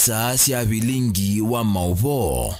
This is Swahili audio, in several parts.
isa cia Vilingi wa Mauvoo.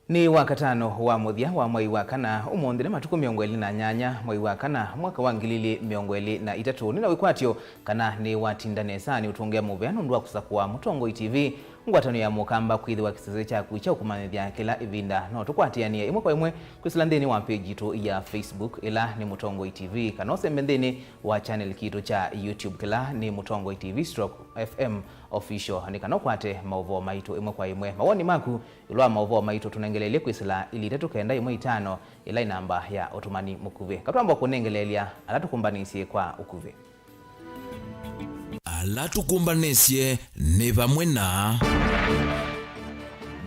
Ni wakatano wa muthia wa mwai wa kana umuthire matuku 28 mwai wa kana mwaka wa 2023 nina wikwatio kana ni watindanesa ni utungia muveano ndwa kusakwa Mutongo TV ngwatano ya mukamba kwithiwa kisese cha kuicha ukumanyithia kila ivinda no tukwatiania imwe kwa imwe kwislandeni wa page itu ya Facebook ila ni Mutongo TV kana osembendeni wa channel kitu cha YouTube kila ni Mutongo TV /FM official ni kana kwate Mauvoo maitu imwe kwa imwe mawoni maku ilwa Mauvoo maitu tunengelelie kwisila ili tukenda imwe 5 ila namba ya otumani mukuve katwamba kunengelelia alatukumbanisye kwa ukuve alatukumbanisye ni vamwe na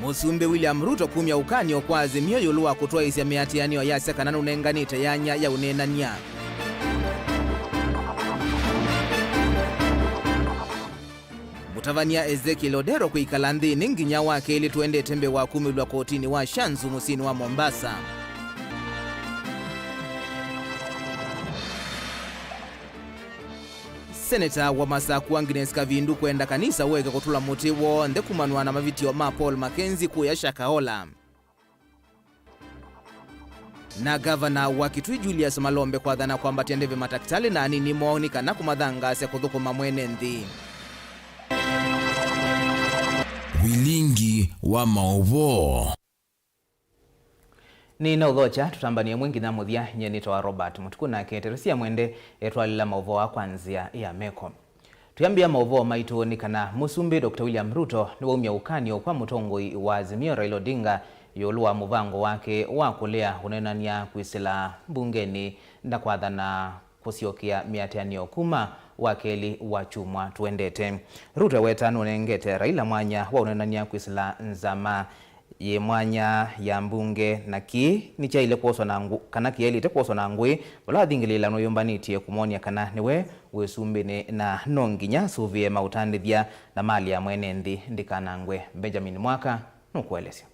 Musumbe William Ruto kumya ukanyo kwa azimio yuluwa kutoa isya miatianio ya sekanana unenganite yanya ya unenania. Mutavania Ezekiel Odero kuikala nthini nginya wake ili tuende tembe wa 10 lwa kotini wa Shanzu musini wa Mombasa. Senator wa Masaku Agnes Kavindu kwenda kanisa weke kutula muti wo nde kumanwa na mavitio ma Paul Mackenzie kuya Shakahola. Na governor wa Kitui Julius Malombe kwa dhana kwamba tiendeve matakitali na nini monika na kumadhanga se kuthukuma mwene nthi. Vilingi wa Mauvoo. Ni na udhocha tutambanie mwingi na muthia nyenito wa Robert Mutuku na keteresia mwende etwalila Mauvoo wa kwanzia ya meko. Tuyambia Mauvoo maitu ni kana Musumbi Dr. William Ruto ni waumia ukanio kwa Mutongo wa azimio Raila Odinga yoluwa muvango wake wa kulea unenania kwisila bungeni na kwa dhana kusiokia miatianio kuma wakeli wa chumwa tuendete. Ruto wetano unengete Raila mwanya wa unenania kwisila nzama ye mwanya ya mbunge na ki ni cha ile kuoso na ngu kana kieli te kuoso na ngui wala thingilila no yombanitie kumonia kana niwe wesumbene na nonginya suvie mautandithia na mali ya mwene nthi ndikana ngwe. Benjamin Mwaka nukuelesya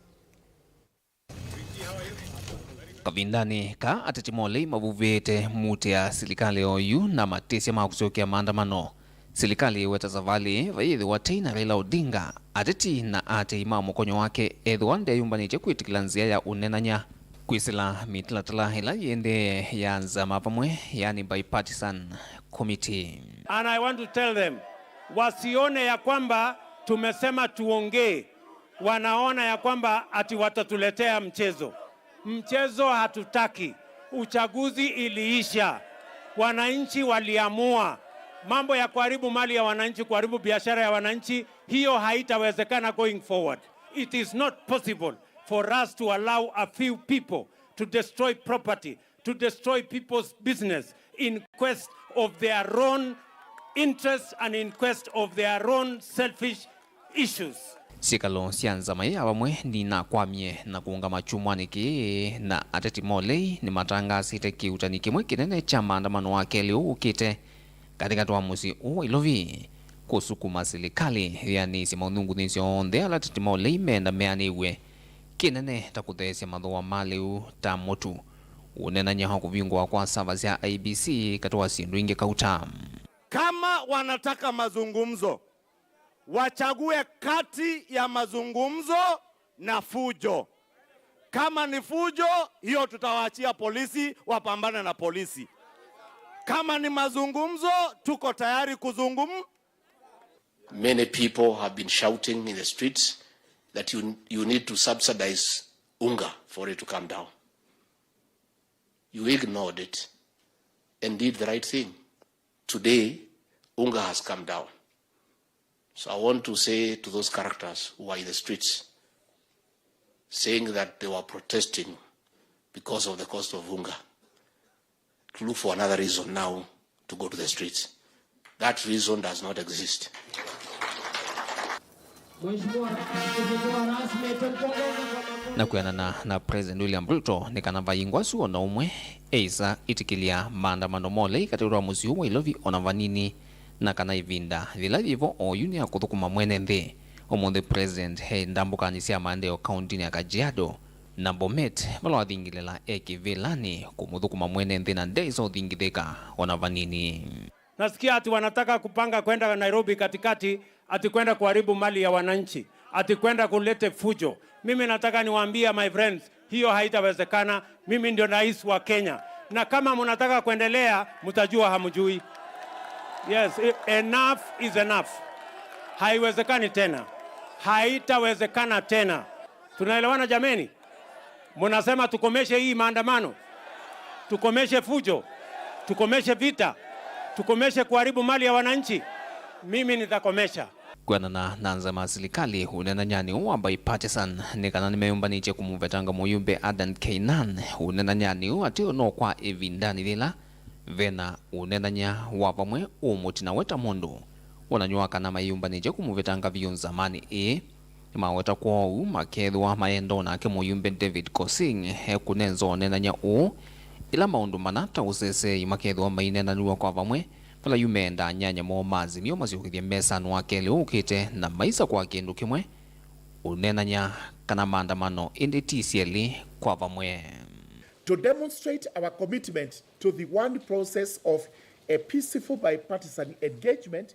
kavindani ka atetimole mavuvete mute ya serikali oyu na matesia makusokia maandamano. Serikali wetazavali vaithi wateina Raila Odinga ateti na ate imamu konyo wake edwande yumbaniche kuitikila nzia ya unenanya kwisila mitilatala ila yende ya nzama pamwe yani bipartisan committee. And I want to tell them wasione ya kwamba tumesema tuongee, wanaona ya kwamba ati watatuletea mchezo hatutaki. Uchaguzi iliisha, wananchi waliamua. Mambo ya kuharibu mali ya wananchi, kuharibu biashara ya wananchi, hiyo haitawezekana going forward. It is not possible for us to allow a few people to destroy property, to destroy people's business in quest of their own interests and in quest of their own selfish issues. Sikalo sianza maya wamwe ni na kwamie na kuunga machumwani ki na ateti mole ni matanga site kiutani kimwe kinene cha maandamano wake leo ukite katika tuamuzi ilovi kusukuma serikali yani simaunungu nisio onde ala ateti mole imenda meaniwe kinene takuthesya mathoa maliu ta motu unenanya hakuvingwa kwa sava za IBC katoa sindu inge kauta. Kama wanataka mazungumzo wachague kati ya mazungumzo na fujo. Kama ni fujo, hiyo tutawaachia polisi wapambane na polisi. Kama ni mazungumzo, tuko tayari kuzungumza. Many people have been shouting in the streets that you need to subsidize unga for it to come down. You ignored it and did the right thing. Today, unga has come down. So I want to say to those characters who are in the streets, saying that they were protesting because of the cost of unga, to look for another reason now to go to the streets. That reason does not exist. Na kuyana na President William Ruto ni kanava ingwasu ona umwe eisa itikilia maandamano mole katika muzi huo ilovi ona vanini na kana ivinda vila vivo oyuni ya kuthukuma mwene nthi. Omonde President he ndambukanyisia maendeleo kaunti ya Kajiado na Bomet vala thingilila eki vilani kumuthukuma mwene nthi na ndeiso thingithika ona vanini. Nasikia ati wanataka kupanga kwenda Nairobi katikati, ati kwenda kuharibu mali ya wananchi, ati kwenda kulete fujo. Mimi nataka niwaambie my friends, hiyo haitawezekana. Mimi ndio rais wa Kenya. Na kama mnataka kuendelea, mtajua hamjui. Yes, enough is enough. Haiwezekani tena. Haitawezekana tena. Tunaelewana jameni? Mnasema tukomeshe hii maandamano. Tukomeshe fujo. Tukomeshe vita. Tukomeshe kuharibu mali ya wananchi. Mimi nitakomesha. Kwanana na nzama serikali unena nyani wa bipartisan nikana nimeyumbanije kumuvetanga muyumbe Adan Keynan unena nyani ati no kwa evindani lila vena unena nya wa pamwe umutina weta mundu unanywa kana mayumbanije kumuvetanga vyunzamani maweta kwa makethwa maendo nake muyumbe David Kosing kunenzo nena nya ila maundu manata usese makethwa mainena niwa kwa pamwe pala yumenda nyanya mo mazimio maziukithia mesa nwakele ukite na maisa kwa kindu kimwe unenanya kana maandamano indetisieli kwa vamwe. To demonstrate our commitment to the one process of a peaceful bipartisan engagement,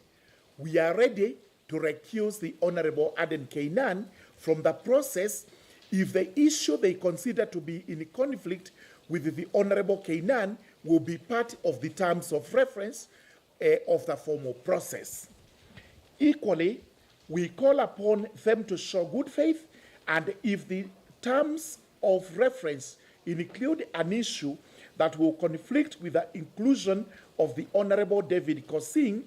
we are ready to recuse the Honorable Adan Keynan from the process if the issue they consider to be in conflict with the Honorable Keynan will be part of the terms of reference of the formal process. Equally, we call upon them to show good faith, and if the terms of reference include an issue that will conflict with the inclusion of the Honorable David Kosing,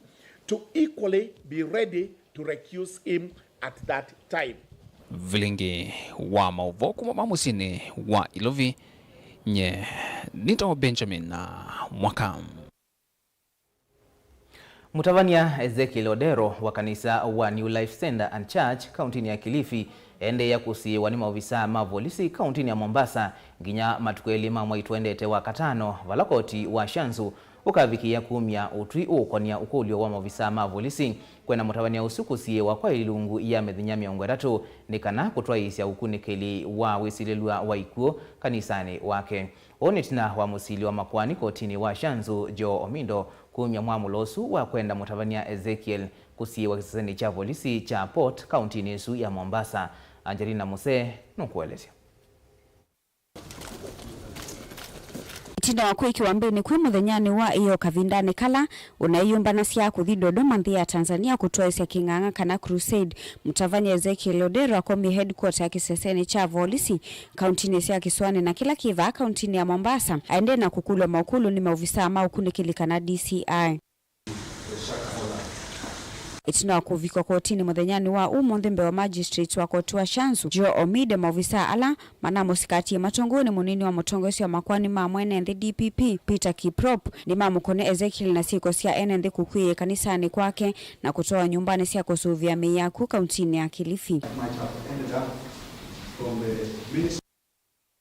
to equally be ready to recuse him at that time. Vilingi wa Mauvoo kuma mamusini wa Ilovi nye nito Benjamin na Mwakam. Mutavania Ezekiel Odero wa kanisa wa New Life Center and Church kauntini ya Kilifi ende ya kusi wani maofisa mavolisi kauntini ya Mombasa nginya matukweli mamwa ituendete wa katano valakoti wa shanzu ukavikia kumya utui ukonia ukulio wa maofisa mavolisi kwena mutavania usuku siye wa kwa ilungu ya medhinya miongo 3 nikana kutwa isya ukunikeli wa wisililwa wa ikuo kanisani wake. Onitina wa musili wa makwani kotini wa shanzu Jo Omindo kumya mwamulosu wa kwenda mutavania Ezekiel kusiye wa kisaseni cha polisi cha Port kauntini yesu ya Mombasa. Angelina Muse nukuelezea. Itina wakui kiwambini kwi muthenyani wa iyo kavindani kala unayumbana siya kuthi Dodoma nthi ya Tanzania kutoa isya king'ang'a kana crusade. Mutavania Ezekiel Odero akomi headquarter ya kiseseni cha polisi kauntini siya Kiswani na kila kiva kauntini ya Mombasa aende na kukulwa maukulu ni maofisa maukunikilika na DCI. Itina wakuvika kotini muthenyani wa umuthimbe wa magistrate wa koti wa Shanzu Jo Omide maofisa ala manamo sikati ya matongoni munini wa mutongosi wa makwani mamwene nthi DPP Peter Kiprop ni mamukone Ezekiel na siko siya ene kukwie kanisani kwake na kutoa nyumbani siya kusuvia miyaku kauntini ya Kilifi.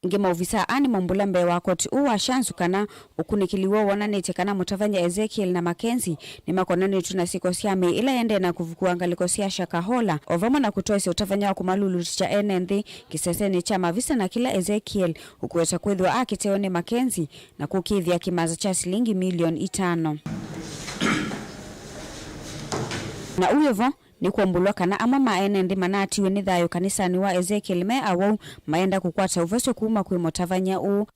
Inge maofisa ani mambulambe wa koti uwa Shanzu kana ukunikiliwa wananete kana mutavanya Ezekiel na Mackenzie ni makonani tunasiko siame ila yende na kuvukuangaliko siya Shakahola ovamo na kutoesi utavanya wa kumalulu cha enenthi kiseseni cha mavisa na kila Ezekiel ukuweta kwethwa akiteone Mackenzie na kukithia kimaza cha shilingi milioni 5 na uyevo ni kuombulwa kana ama maene ndi manatiwe ni thayo kanisani wa Ezekiel me awau maenda kukwata uveso kuma kwi mutavanya u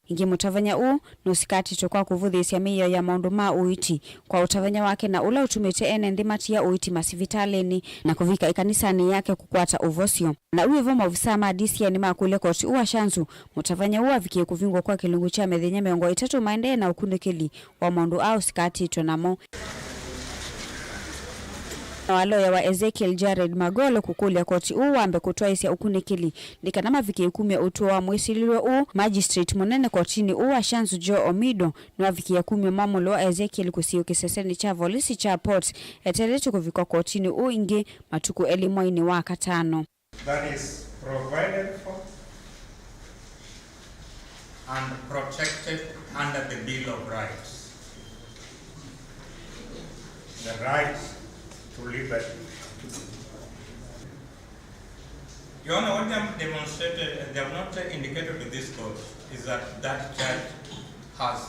ingi mutavanya u nusikati chokwa kuvuthisya miyo ya maundu ma uiti kwa utavanya wake na ula utumite ene ndi matia uiti masivitaleni na kuvika ikanisani yake kukwata uvosio na uyevo maofisa ma DCI ni makule koti uwa Shanzu mutavanya u avikie kuvingwa kwa kilungu cha medhinya miongo 3 maende na ukunikili wa maundu au sikati tonamo. Na waloya wa Ezekiel Jared Magolo kukulia koti uwambe kutoa isya ukunikili nikanama viki 10 utuwa wa mwisililwe magistrate munene kotini uwa Shanzu Jo Omido na viki 10 mamulo wa Ezekiel kusiyo kiseseni cha polisi cha Port eteretu kuvikwa kotini ingi matuku elimwaini wa katano. That is provided for and protected under the Bill of Rights. The rights to liberty. Your Honor, what they have demonstrated, they have not indicated to this court, is that church has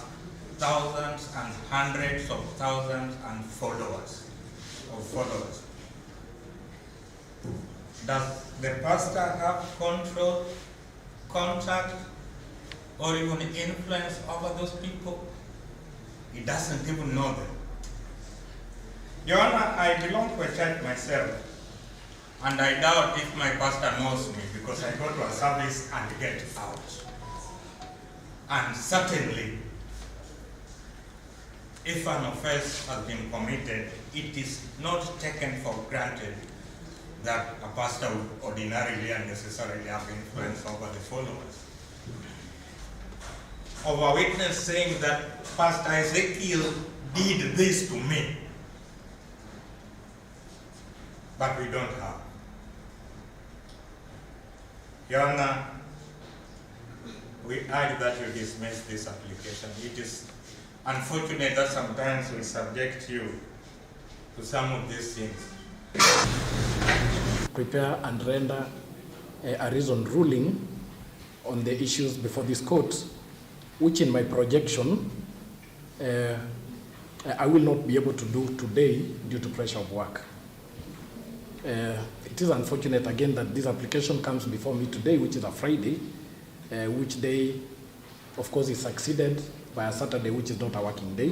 thousands and hundreds of thousands and followers. Does the pastor have control, contact, or even influence over those people? He doesn't even know them. Your Honor, I belong to a church myself, and I doubt if my pastor knows me because I go to a service and get out. And certainly, if an offense has been committed, it is not taken for granted that a pastor would ordinarily and necessarily have influence over the followers. Of a witness saying that Pastor Ezekiel did this to me, but we don't have. Your Honor, we urge that you dismiss this application. It is unfortunate that sometimes we subject you to some of these things. Prepare and render a reasoned ruling on the issues before this court, which in my projection, I will not be able to do today due to pressure of work. It is unfortunate again that this application comes before me today, which is a Friday, which day, of course, is succeeded by a Saturday, which is not a working day.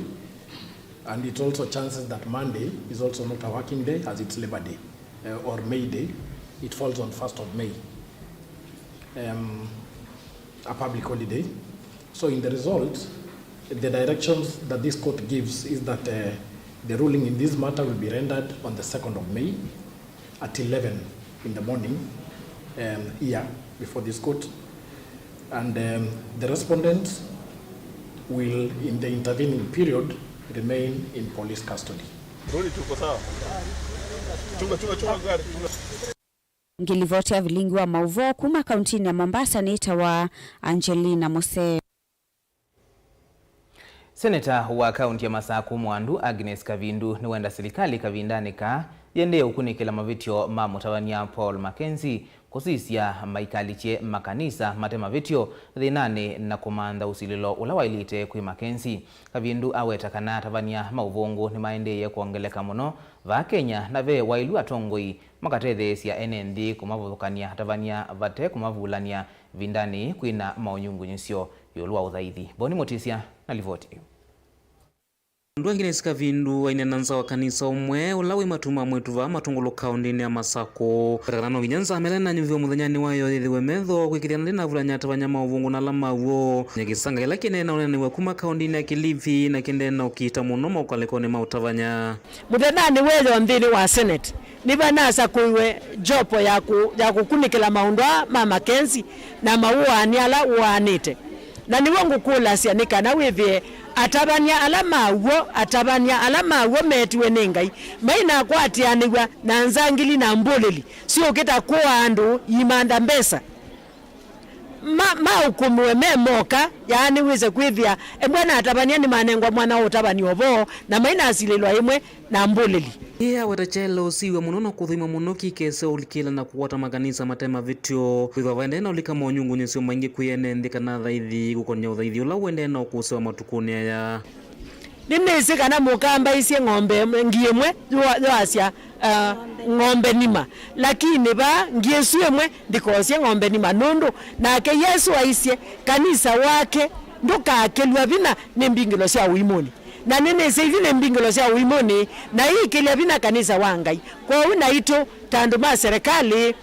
And it also chances that Monday is also not a working day, as it's Labor Day or May Day. It falls on 1st of May, a public holiday. So in the result, the directions that this court gives is that the ruling in this matter will be rendered on the 2nd of May at 11 in the morning here before this court. And the respondent will, in the intervening period, remain in police custody. Ngilivotea Vilingi wa Mauvoo kuma kauntini ya Mombasa nita wa Angelina Mose. Senator wa kaunti ya Masaku Mwandu Agnes Kavindu ni wenda serikali kavindanika yende ukunikila mavitio ma mutavania Paul Mackenzie kusisia maikaliche makanisa matema vitio thinane na kumanda usililo ulawailite kwi Mackenzie. Kavindu awetakana tavania mauvungu ni maendeye kuongeleka muno va Kenya na ve wailu atongoi makatethesia NND kumavukania tavania vate kumavulania vindani kwina maunyungu nyisio yolua uthaithi. Boni Motisia na livoti. Agnes Kavindu ainenanza wa kanisa umwe ulawi matuma mwetu va matungulu kaundini ya Masako katakana vinyanza amelena nyuvyo muthanyani wayo yithiwe metho kwikiriana lina vulanya tavanyama uvungu na Mauvoo nyakisanga ila kinena unaniwe kuma kaundini ya Kilifi na kindena ukita muno maukalekone mautavanya mutenani wezo mthini wa Senate niva nasa kuiwe jopo ya kukunikila maundwa ma Mackenzie na mauani ala uanite na niwongu kula sianika na wivye atabania ala Mauvoo metiwe ningai maina kwatianiwa na nzangili na mbulili sio kita kuwa andu yimanda mbesa maukumwe memoka yani wize kwivya mwana atabania ni manengwa mwana utabani ovo na maina asililwa imwe na mbulili iya watachelo siwe munono kuthima muno kikese ulikila na kuwata makanisa matema vitio kwa vaendena ulika monyungu nyesio maingi kuyene kana thaithi gukonya uthaithi ula wendena ukusewa matukuni ya ninisi kana mukamba isi ng'ombe ngiemwe yoasya ng'ombe nima lakini ba ngiesu emwe ndikosia ng'ombe nima nundu nake Yesu aisye kanisa wake ndukakelwa vina nembingilo cia uimoni na nene seivile mbingilo cia uimoni na hii kelya vina kanisa wangai kwa una ito tandu ma serikali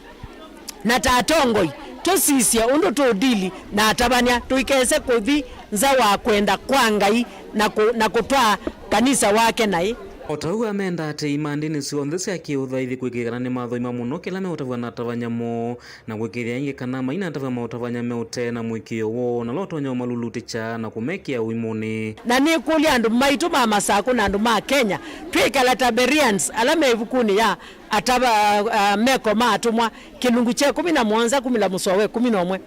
na tatongoi tosisia undu tudili na atabania tuikese kuthi nza wa kwenda kwa ngai na kutwa kanisa wake nai Otau amenda ate imandini sionthe cia kiuthaithi kwikirana ni mathoima muno kila meutavwa na tavanyamo na gwikiria ingi kana maina tavwa mautavanya meute na mwikio wo na lotonya maluluticha na kumekia uimuni na ni kulia andu maitu ma Masaku na andu ma Kenya twikala taberians ala mevukuni ya ataba meko matumwa kilungu che 17 kumila musowe 11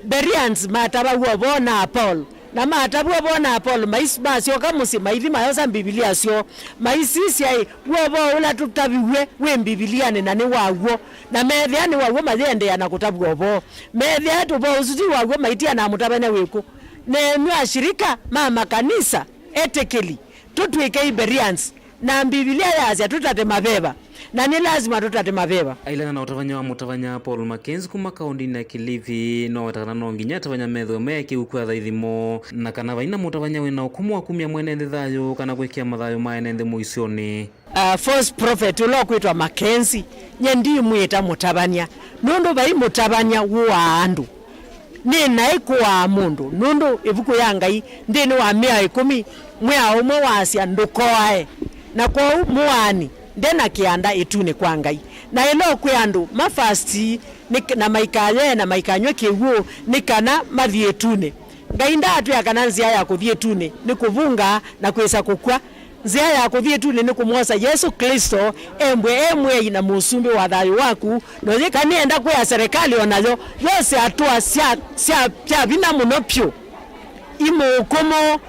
berians mataba wo na Paul na matabwa bona Paul maisibasyo kamusi maithi mayosa Biblia syo maisisi ai wobo ula tutabiwe we Biblia ne nani wawo na methiani wawo mathende na kutabwa bo methia to bo usuti wawo maitia na mutabane weku ne mwashirika mama kanisa etekeli tutwike iberians na Biblia yazi tutate mabeba na ni lazima tutate mabeba ailana na utavanya wa mutavanya Paul Mackenzie kuma kaundi na Kilifi no watakana no nginya tavanya metho meke ukwa thaithimo na kana vaina mutavanya wina ukumwa kumya mwenende thayo kana gwikia mathayo maenende muicioni false prophet ulo kwitwa Mackenzie nye ndi mwita mutavanya nundu vai mutavanya wa andu ni naikuwa mundu nundu ivuku ya Ngai ndini wa 10 mwea umwe wasia ndukoae na kwa muani ndena kianda itune kwa Ngai na ilo kwandu mafasti na maikaye na maikanywe kiwu nikana mathietune Ngai ndatu ya kana nzia ya kuthietune ni kuvunga na kwesa kukwa nzia ya kuthietune ni kumwosa Yesu Kristo emwe ina musumbi wa thayo waku no yeka nienda kwa serikali onayo yose atua sia bina munopyo imo komo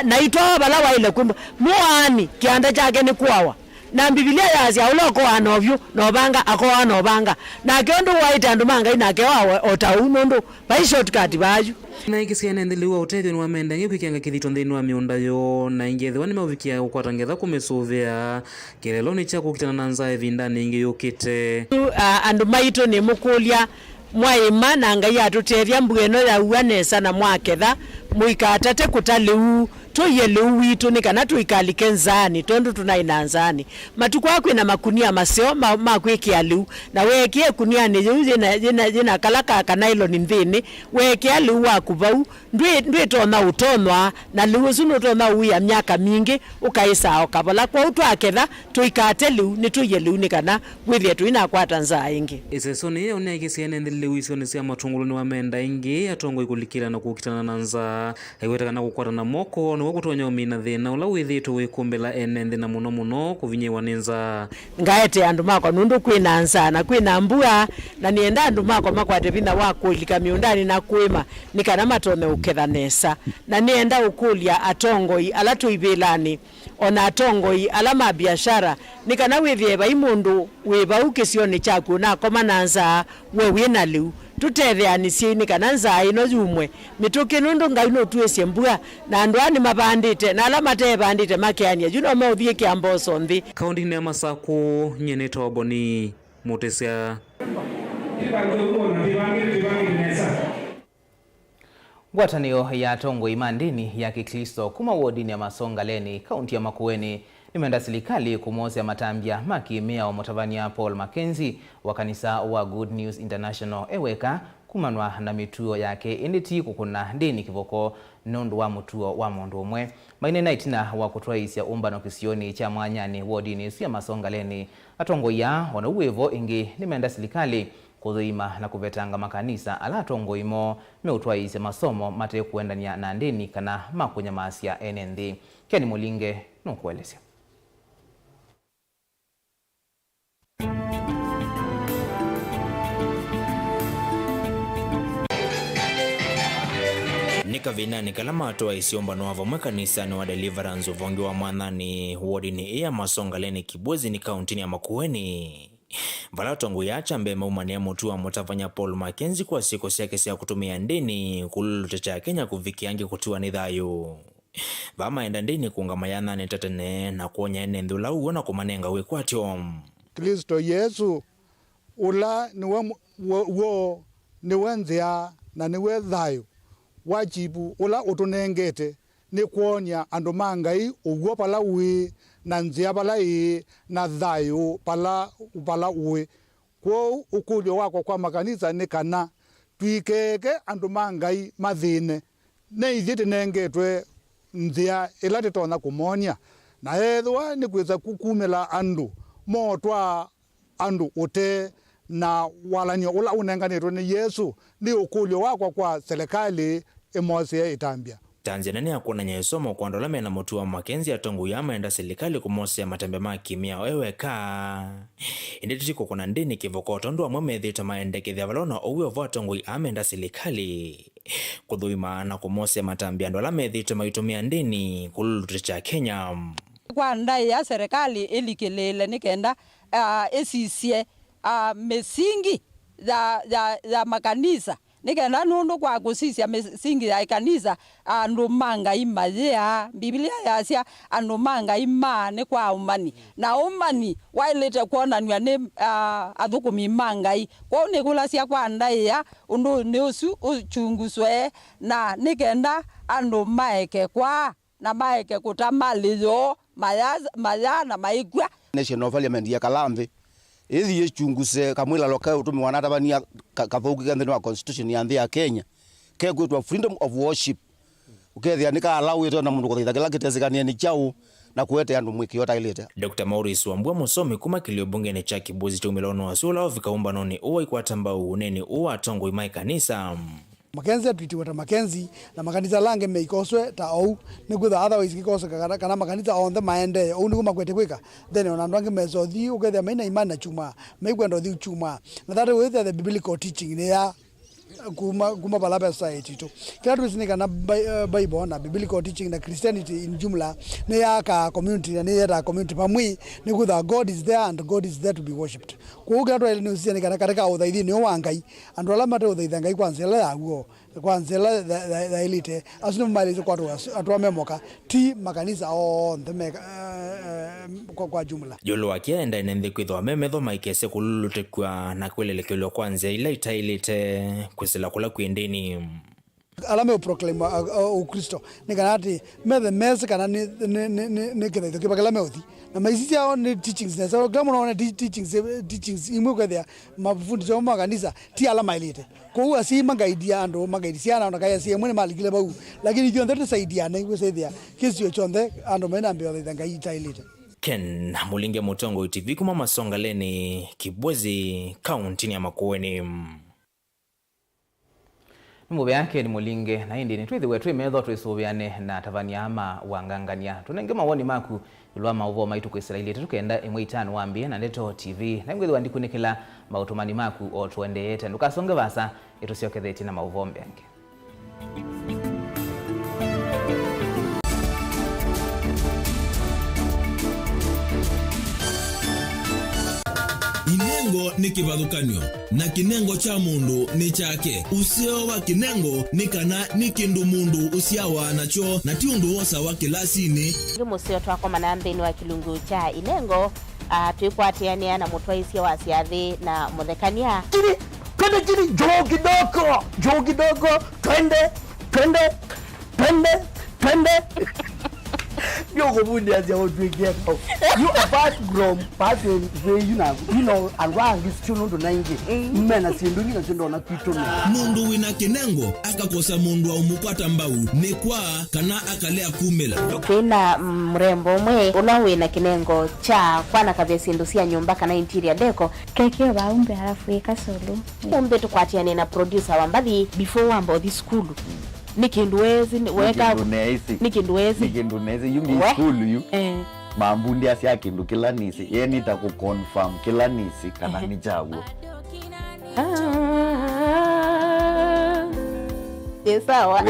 na itwa bala wa ile kumba muani kianda chake ni kwawa na Biblia yazi uloko anovyo nobanga akoa nobanga na kendo waita andu manga inake wawe otaunondo by shortcut baju na ikisiana ndeliwa utethyo ni wamenda ngikianga kithito nthini wa miunda yo na ingethwa ni mavikia ukwatangetha kumesuvia kelelo ni cha kukitana na nzae vindani ingi yukite andu maito ni mukulia mwaima na Ngai atutethia mbweno ya uanesa na mwaketha muikatate kutaliu tuyelu witu ni kana tuikalike nzani tondu tunaina nzani matuko akwina makunia maseo makwikia liu na wekie kunia ni jina kalaka kana ilo ni nthini wekia liu wakuvau ndwi tona utonwa na liu sunu tona uya miaka mingi ukaisa okavola kwa utwaketha tuikate liu ni tuyelu ni kana withie tuina kwata nzaa ingi isesoni ya unia ikisiana ndiliu isoni sia matungulu ni wamenda ingi atongo ikulikira na kukitana na nzaa haiweta kana kukwata na moko ni wakutonya umina thina ula withito wikumbela enende na muno kuvinyewa ninza ngaete andu mako nundu kwina nza na kwina mbua na nienda andu mako makwate vina wakulika miundani na kuima nikana matone ukethanesa na nienda ukulia atongoi ala tuibilani ona atongoi ala mabiashara nikana withie ba imundu wiba ukisioni chaku na komananza we wina liu tutetheanisie ni kana nzai no yumwe mituki nundu Ngai no tuesie mbua na andu ani mabandite na ala mate bandite makiania juno mauthie kiamboso nthi kaundi ni Masaku nyene toboni mutesia ngwatanio ya tongo imandini ya Kikristo kuma wodini ya Masongaleni kaunti ya Makueni imeenda serikali kumosya matambia makimea wa mutavania Paul Mackenzie wa kanisa wa Good News International eweka kumanwa na mituo yake inditi kukuna ndini kivoko nundu wa mutuo wa mundu umwe maine naitina wa kutwaisya umbano kisioni cha mwanyani wodini sia Masongaleni atongo ya wana uwevo ingi nimeenda serikali kudhuima na kuvetanga makanisa ala atongo imo meutwaisya masomo mate kuendania na ndini kana makunya maasya enenthi Ken Mulinge nukuelesya Nika vinani kalama atoa isiomba no avamwe kanisa ni wa Deliverance uvongi wa mwanani wodini ya Masongaleni Kibwezi ni kauntini ya Makueni. Vala tongu ya chambe maumania mutu wa mutavanya Paul Mackenzie kwa siko siake siya kutumia ndini kululute cha Kenya kuvikiangi kutua nidhayo. Vama enda ndini kuungama ya nane tatene na kuonya ene ndula uona kumanenga wekwatyo. Kristo Yesu ula niwe nzia na niwe thayo. Wajibu ula utunengete ni kuonya andu ma Ngai uguo pala ui na nzia pala ii na thayo pala ui kwa ukulio wako kwa makanisa ni kana tuikeke andu ma Ngai mathine ne ithiti nengetwe nzia ila titona kumonia na ethwa ni kweza kukumela andu motwa andu ute na walanyo ula unenganitwe ni Yesu ni ukulio wako kwa serikali emosia itambia. Tanzania ni akuona nyesomo kwa ndola mena mutu wa Mackenzie atongu yama enda serikali kumosia matembe makimia weweka. Inditi kukuna ndini kivoko tondu wa mwemethita maendeke dhiavalona uwe wa atongu yama enda serikali. Kudhuima na kumosia matambia ndola methita maitumia ndini kululute cha Kenya. Kwa ndai ya serikali ilikelele nikenda esisie mesingi za makanisa nikenda nundu kwa kusisia misingi ya kanisa andu manga imaya Biblia yasia andu manga ima ni kwa umani na umani wailete kuonanwa ni athukumi mangai kwa nikula cia kwa ndaia undu ni usu uchunguswe na nikenda andu maeke kwa na maeke kutamaliyo maya na maigwa National Parliament ya Kalambi ithi yechunguse kamwila loka utumi wanatabania kathuki kanthini wa constitution ya nthi ya Kenya ke kwitwa freedom of worship ukethia nika allow ito na mundu kuthitha kila kitezekania ni chau na kuete andu mwiki yota ilete. Dr. Maurice Wambua musomi kuma kilio bungeni cha Kibuzi tumilono wasula vikaumba noni uwa ikwatamba uneni uwa tongo imai kanisa Makenzi atwitiweta makenzi na makanisa lange meikoswe ta au nikutha otherwise kikose kana makanisa on the maende au niku makwete kwika then ona ndwange mezothi ukethia maina imani na chuma meikwenda thi chuma na that with the biblical teaching ne ya kuma balaba society to kila tusinika na Bible na biblical teaching na Christianity in jumla ne ya ka community ne ya community pamwi nikutha God is there and God is there to be worshipped kuuga to ile usije kana katika uthaithini ni wangai andu ala mate uthaitha ngai kwanzela yaguo kwanzela the elite asinu malizo kwa atu amemoka ti makanisa on the kwa jumla Jolo akienda inende kwithwa memetho maikese kululutekwa na kwelelekelwa kwanza ila itailite kusela kula kuendeni alame proclaim Ukristo nikanati methe mess kana ni kithaitho kibakala meothi na maisisi ao ni teachings na so kama unaona teachings imwe kwethia mafundisho ma kanisa ti alama ilite ko asi magaidia ando magaidisiana na kaya si mwene malikile bau lakini thio ndeto saidiana igusethia kisio chonde ando mena mbio thanga itailite. Ken Mulinge Mutongo TV kuma Masongaleni Kibwezi kaunti ya Makueni. Mube yake ni Mulinge na hindi ni tuithi wetu metho tuisubiane na tavania ama wangangania tunenge mawoni maku ilwa Mauvoo maituku Israeli tukenda imwe itano wambie na Neto TV na ngwethi wandikunikila mautumani maku o tuendeete ndukasonge basa itusioketheti na Mauvoo mbengi. Kinengo ni kivathukanio na kinengo cha mundu ni chake usio wa kinengo ni kana ni kindu mundu usiawa nacho na ti undu wosa wa kilasini musio twako manambeni wa kilungu cha inengo tuikwatiania na mutwaisia wa siathi na muthekania Kiri jo kidogo twende Yo bundi aja odwege ko you apart from person you know and wrong is still not nangi mena sinduni na sindo na pitoni mundu wina kinengo akakosa mundu wa umupata mbau ni kwa kana akalea kumela kina mrembo mwe unawina kinengo cha kwana kabya sindu cia nyumba kana interior deco keke baumbe halafu ikasolo umbe tukwatiane na producer wa mbathi before wambo this school nikinduwezi weka nikinduwezi yumi school yu mambundi asia kindu kila nisi yeni ta ku confirm kila nisi kana ni chaguo sawa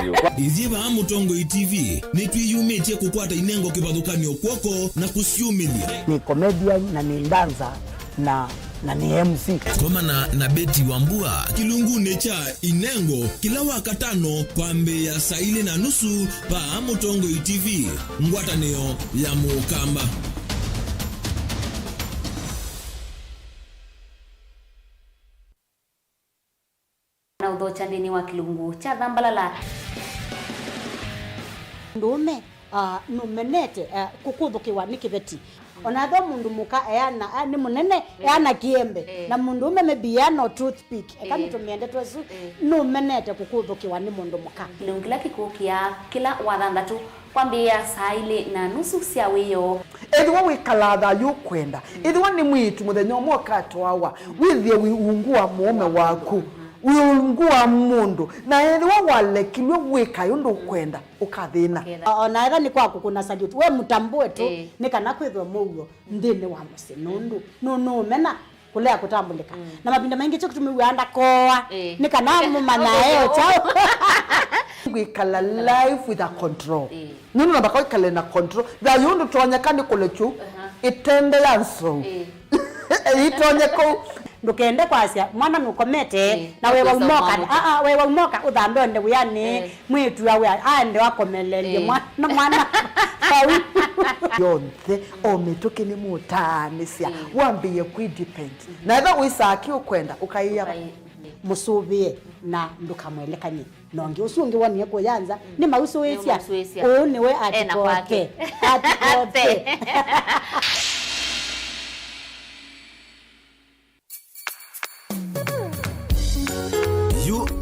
vyo iziva Mutongo TV ni twiyumitie kukwata inengo kivathukanio kwoko na kusiumilia ni comedian na ni dancer na ni MC koma na Beti Wambua kilungune cha inengo kila wakatano kwa mbe ya saa 4:30 pa Mutongo TV ngwatanio ya mukamba na udhocha ndini wa kilungu cha Dhambalala ndume numenete kukuthukiwa ni kiveti onatho mundu muka eana ni munene eana kiembe na mundu maybe no toothpick kama tumiende twesu numenete kukuthukiwa ni mundu muka kilungila kikukia kila wathandatu kwambia saa 4:30 cia wiyo edwa wikalatha yukwenda edwa ni mwitu muthenya mwoka twawa withie wiungua mume waku wiungua mundu na edwa walekilwe wika yundu kwenda ukathina ona ega ni kwaku kuna salute we mutambue tu ni kana kwithwa mugo ndine wa musi nundu no mena kulea kutambulika na mabinda mengi cyo kutumiwanda koa ni kana mumanae chao wikala life with a control nunu nabaka wikala na control da yundu tonyeka ni kulechu itende yanso itonye ko ndukende kwasya mwana nukomete na wewe umoka wewe umoka uthambe onde buyani mwitu awe ande wakomelelie mwana yonthe omituki ni mutanisia wambiye kwidepend na eba wisaki ukwenda ukaiya musubie na ndukamwelekanye nongi usungi woniye kuyanza ni mausuwisya niwe atikote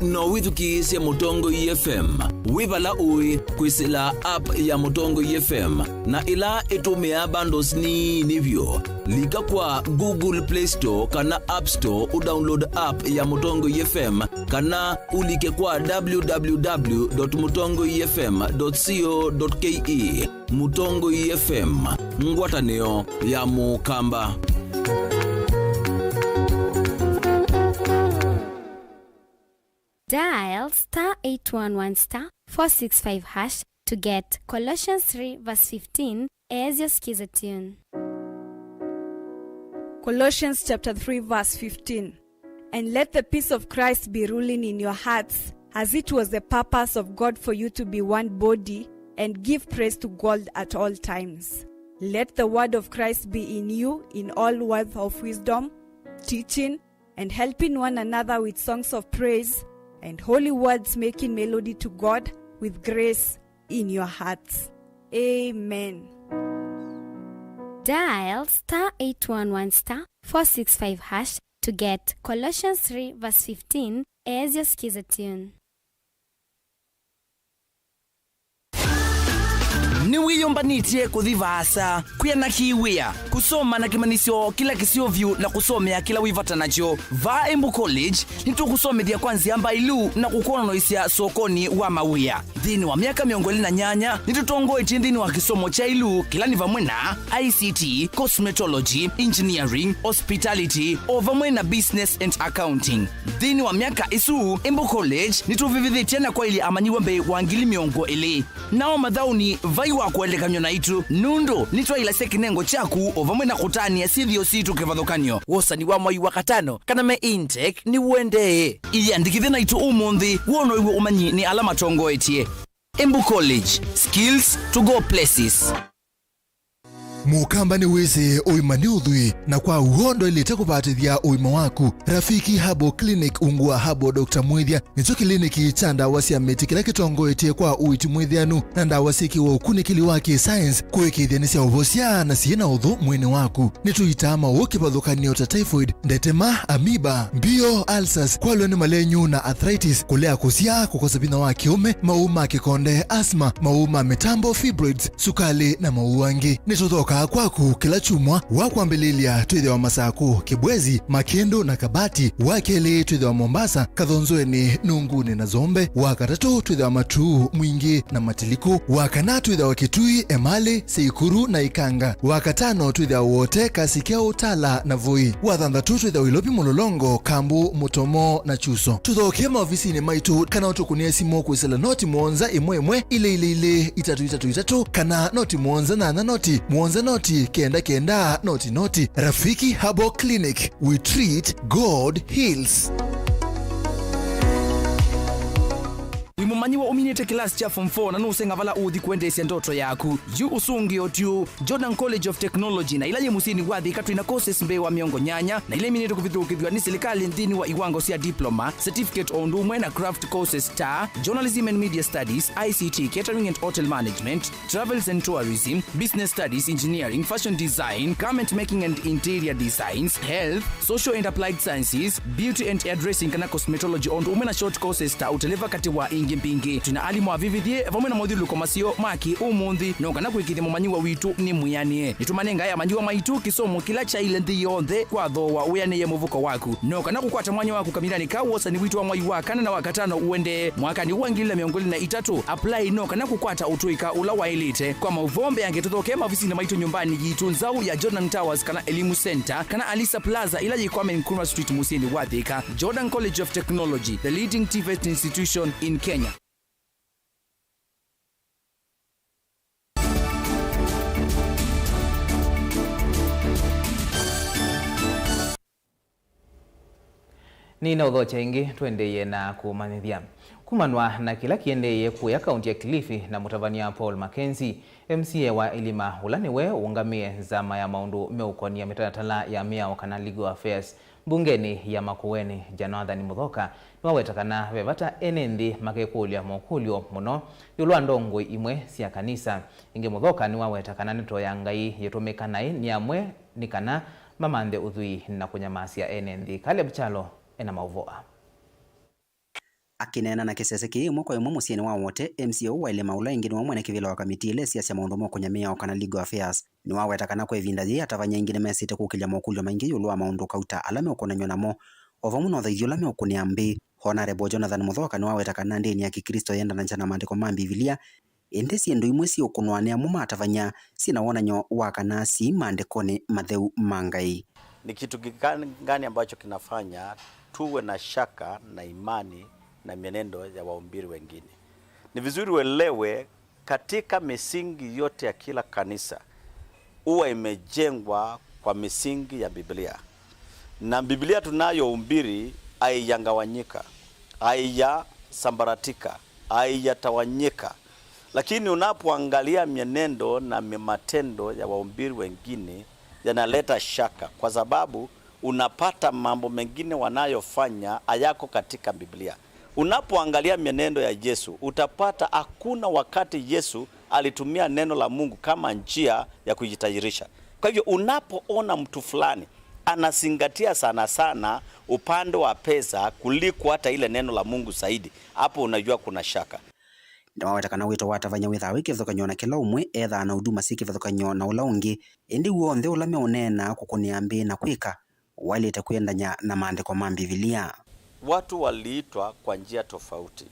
no withukisya Mutongo FM wibala ui kwisila app ya Mutongo FM na ila itumia bundles ni nivyo lika kwa Google Play Store kana App Store udownload app ya Mutongo FM kana ulike kwa www.mutongofm.co.ke. Mutongo FM ngwataneo ya mukamba. Dial *811*465# to get Colossians 3 verse 15 as your skiza tune. Colossians chapter 3 verse 15. And let the peace of Christ be ruling in your hearts, as it was the purpose of God for you to be one body, and give praise to God at all times. Let the word of Christ be in you in all words of wisdom, teaching and helping one another with songs of praise and holy words, making melody to God with grace in your hearts. Amen. Dial *811*465# to get Colossians 3 verse 15 as your skiza tune. Ni wiyombanitye kuthivasa kuyana kiwia kusoma na kimanisyo kila kisiovyu na kusomea kila wivata nacho va Embu College nitukusomethia kwanzia mbailu na kukononoisya sokoni wa mawia thini wa miaka 28 nitutongoetie thini wa kisomo cha ilu kila ni vamwe na ICT, cosmetology, engineering, hospitality o vamwe na business and accounting. Thini wa miaka isu Embu College nituvivithitie na kwa ili amanyiwa mbe wa ngili miongo ili nao madhauni vai wa kuelekanywa na itu nundu nitwa ila sekinengo chaku ovamwe na kutani ya sithio situ kevadhokanyo wosani wa mwai wa katano kana me intake ni uende ili andikithe na itu umonthi wono iwe umanyi ni alama tongo etie. Embu College, skills to go places. Mukamba ni weze oimani udhui na kwa uhondo ilete kupatithia oima waku. Rafiki Habo Clinic ungua Habo Dr. Mwithia nicho kliniki cha ndawa cia miti kila kitongoetie kwa uiti mwithianu na ndawa cikiwa ukunikili wake science kuikithia ni cia uvosia na ciina uthu mwini waku. Nituitama ukipathukanio ta typhoid, ndetema, amoeba, mbio, ulcers, kwalwe ni malenyu na arthritis, kulea kusia, kukosa bina wa kiume, mauma kikonde, asma, mauma mitambo, fibroids, sukali na mauangi. Nituthoka kwaku kila chumwa wakwambililia twithe wa Masaku, Kibwezi, Makendo na Kabati, wakeli twithe wa Mombasa, Kathonzoeni, Nunguni na Zombe, wakatatu twithe wa Matuu, Mwingi na Matiliku, wakana twithe wa Kitui, Emali, Seikuru na Ikanga, wakatano twithe wa wote Kasikeo, Tala na Voi, wathanthatu twithe wa Ilopi, Mulolongo, Kambu, Mutomo na Chuso. Tuthokie maofisini maitu kana utukunie simu kwisila noti mwonza imwe ile 333 kana noti mwonza na noti mwonza noti kenda noti. Rafiki Habo Clinic, we treat, God heals. Wimumanyiwa uminite kilasi cha form 4 na nusenga vala uthi kuendesya ndoto yaku yu usungi otiu Jordan College of Technology na ilaye musini wathi katwina courses mbe wa miongo nyanya na ile minite kuvithukithwa ni serikali nthini wa iwango cia diploma, certificate on ndumwe na craft courses ta journalism and media studies, ICT, catering and hotel management, travels and tourism, business studies, engineering, fashion design, garment making and interior designs, health, social and applied sciences, beauty and hairdressing kana cosmetology on ndumwe na short courses ta uteleva kati wa mpingi tuna alimu avivithie vamwe na modhilu komasio maki umunthi no kana kwikithia mumanyiwa witu ni muyanie nitumanenga ya manyiwa maitu kisomo kila cha ile nthi yonthe kwa thowa uyanie muvuko waku no kana kukwata mwanya waku kamirani ka wosa ni witu wa mwai wa kana na wakatano uende mwaka ni uangilila miongoli na 3 apply no kana kukwata utuika ula wa elite kwa mauvombe yangetuthoke maofisini maitu nyumbani jitu nzau ya Jordan Towers kana Elimu Center kana Alisa Plaza ila yikwame Nkrumah Street Musini Wathika. Jordan College of Technology, the leading TVET institution in Kenya. Ni na udhocha ingi tuendeye na kumanithia. Kumanwa na kila kiendeye kuya kaunti ya Kilifi na mutavania Paul Mackenzie, MCA wa Ilima ulaniwe uungamie zama ya maundu meukonia mitaratala ya miao kana legal affairs bungeni ya Makueni Jonathan Muthoka niwawetakana vevata enendi makekulia mokulio muno yulwa ndongo imwe sia kanisa. Inge Muthoka niwawetakana nito ya ngai yetumikanae niamwe nikana mamande uthui na kunyamasia enendi. Caleb Chalo ena Mauvoo. Akinena na kisese kiimwe kwa imwe musieni wa wote, MCA wa Ilima Ulaingi ni wamwene kivila wa kamiti ile siasa maundu moko nyamia okana legal affairs ni wawetakana kwa evinda ji atavanya ingine mesite kukilya mokulio maingi yulwa maundu kauta alame okonanywa namo ova muno thaithio lame okuniambi. Honorable Jonathan Muthoka ni wawetakana ndeni ya Kikristo yenda na njana maandiko ma Biblia ende siendo imwe si okunwane amuma atavanya sina wonanyo wakana si maandikoni matheu mangai. Ni kitu gani ambacho kinafanya tuwe na shaka na imani na mienendo ya waumbiri wengine? Ni vizuri uelewe katika misingi yote ya kila kanisa huwa imejengwa kwa misingi ya Biblia. Na Biblia tunayoumbiri haijangawanyika, haijasambaratika, haijatawanyika. Lakini unapoangalia mienendo na matendo ya waumbiri wengine yanaleta shaka, kwa sababu unapata mambo mengine wanayofanya hayako katika Biblia. Unapoangalia mienendo ya Yesu utapata hakuna wakati Yesu alitumia neno la Mungu kama njia ya kujitajirisha. Kwa hivyo unapoona mtu fulani anazingatia sana sana upande wa pesa kuliko hata ile neno la Mungu zaidi, hapo unajua kuna shaka. Niwawetakana wito watavanya withawe kivithukanyo na kila umwe etha na huduma si kivithukanyo na ula ungi indi wonthe ula meonena kukuniambi na kwika walite kuendanya na maandiko ma Biblia. Watu waliitwa kwa njia tofauti.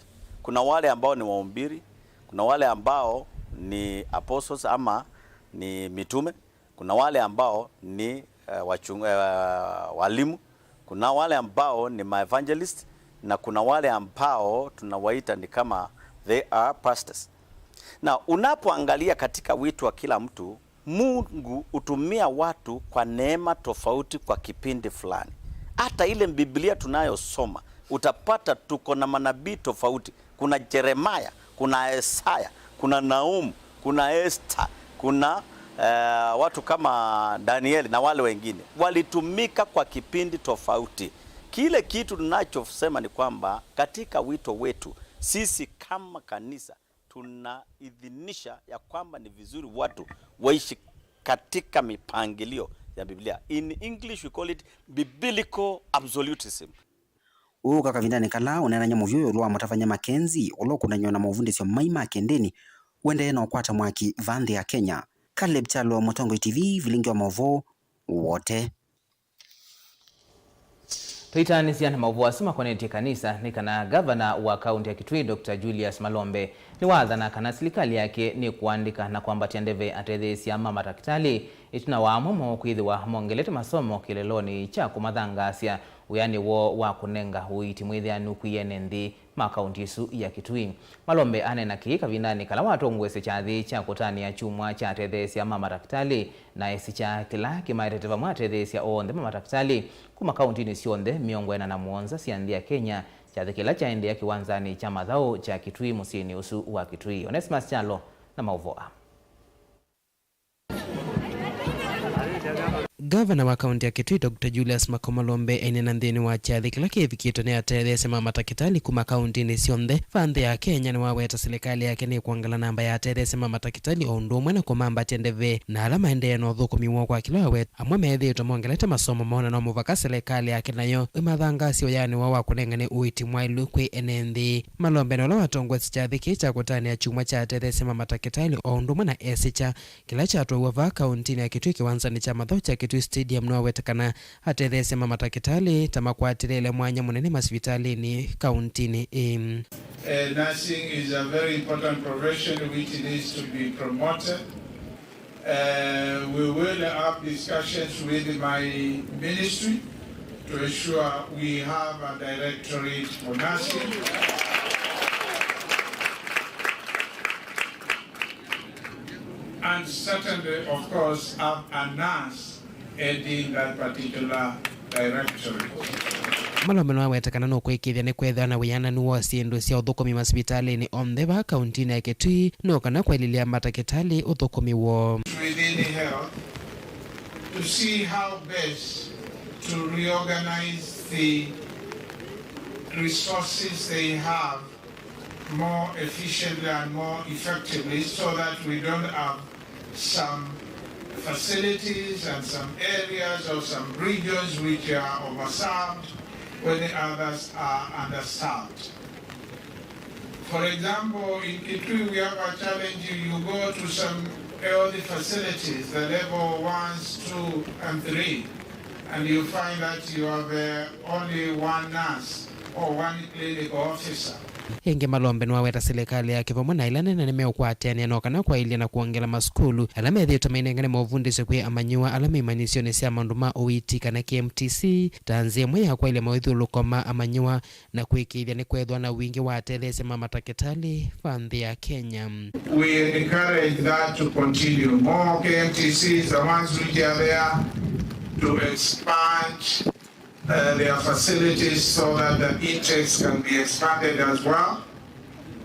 Kuna wale ambao ni waumbiri, kuna wale ambao ni apostles ama ni mitume, kuna wale ambao ni walimu, kuna wale ambao ni evangelist, na kuna wale ambao tunawaita ni kama they are pastors. Na unapoangalia katika wito wa kila mtu, Mungu hutumia watu kwa neema tofauti kwa kipindi fulani. Hata ile Biblia tunayosoma utapata tuko na manabii tofauti. Kuna Yeremia, kuna Isaya, kuna Naumu, kuna Esther, kuna watu kama Danieli na wale wengine walitumika kwa kipindi tofauti. Kile kitu tunachosema ni kwamba katika wito wetu sisi kama kanisa tunaidhinisha ya kwamba ni vizuri watu waishi katika mipangilio ya Biblia. In English we call it biblical absolutism. Uka kavindani kala unenanya muvyo lwa mutavanya Mackenzie ulo kunanywa na muvundisyo maima kendeni wende na ukwata mwaki vande ya Kenya. Caleb Chalo, Mutongo TV, Vilingi wa Mauvoo wote. Tuitani siya na Mauvoo asuma kwenye kanisa ni kana gavana wa kaunti ya Kitui Dr. Julius Malombe ni wadhana kana serikali yake ni kuandika na kuambatia ndeve atethesi ama matakitali ituna wa amumo kuidhiwa mongelete masomo kileloni cha kumadhangasya uyani wo wa kunenga huiti mwithianu kuyenendi makaunti isu ya Kitui. Malombe anena kiika vindani kala watu ngwese chathi cha kutani ya chumwa cha atethesi ama matakitali na esi cha kila kimaeteteva mwatethesi ya onde mamatakitali kuma kaunti ni sionde miongwena na muonza siandi ya Kenya chathi kila cha ende ya kiwanzani cha madhao cha Kitui musini usu wa Kitui. Onesimus Chalo na Mauvoo. Gavana wa kaunti ya Kitui Dr. Julius Malombe enena nthini wa chathi kila kivikito ni atethesi ma matakitali kuma kaunti ni sionthe fanthe ya Kenya ni waweta serikali yake ni kuangala namba ya atethesi ma matakitali o undu umwe na kumamba tendeve na ala maendeea no thukumiwa kwa kila waweta amwe methitwe mongelete masomo maona no muvaka serikali yake nayo imathangasio yani wa kunengane uiti mwailu kwi enenthi. Malombe no watongwesi chathi kicha kutania chumwa cha atethesi ma matakitali o undu umwe na esicha kila chatwa va kaunti ya Kitui kiwanzani cha madhao cha Kitui Stadium no wetakana atethesi ma matakitali tamakwatirele mwanya munene masivitali ni kauntini. Nursing is a very important profession which needs to be promoted. We will have discussions with my ministry to ensure we have a directorate for nursing. And certainly, of course, have a nurse heading that particular directorate. Malombe no wetakana no kwikithia ni kwethwa na wiananu wa sindu cia uthukumi masipitali ni omtheva kauntini ya Kitui no kana kwelilia matakitali uthukumi wo within health to see how best to reorganize the resources they have more efficiently and more effectively so that we don't have some facilities and some areas or some regions which are overserved when the others are underserved. For example, in Kitui we have a challenge. You go to some health facilities, the level 1, 2, and 3, and you find that you have only one nurse or one clinical officer. Inge Malombe no weta serikali yake pamwe na ilane na nimeukwatiania no kana kwa ilia na kuongela maskulu alama yethito mainengane mauvundise kwe amanyua alama imanisione sia manduma OET kana KMTC tanzia mwe kwa ile mawithulukoma amanyua na kwikithia ni kwethwa na wingi wa telese matakitali fandhi ya Kenya. We encourage that to continue. More KMTCs, the ones which are there, to expand their facilities so that the intakes can be expanded as well,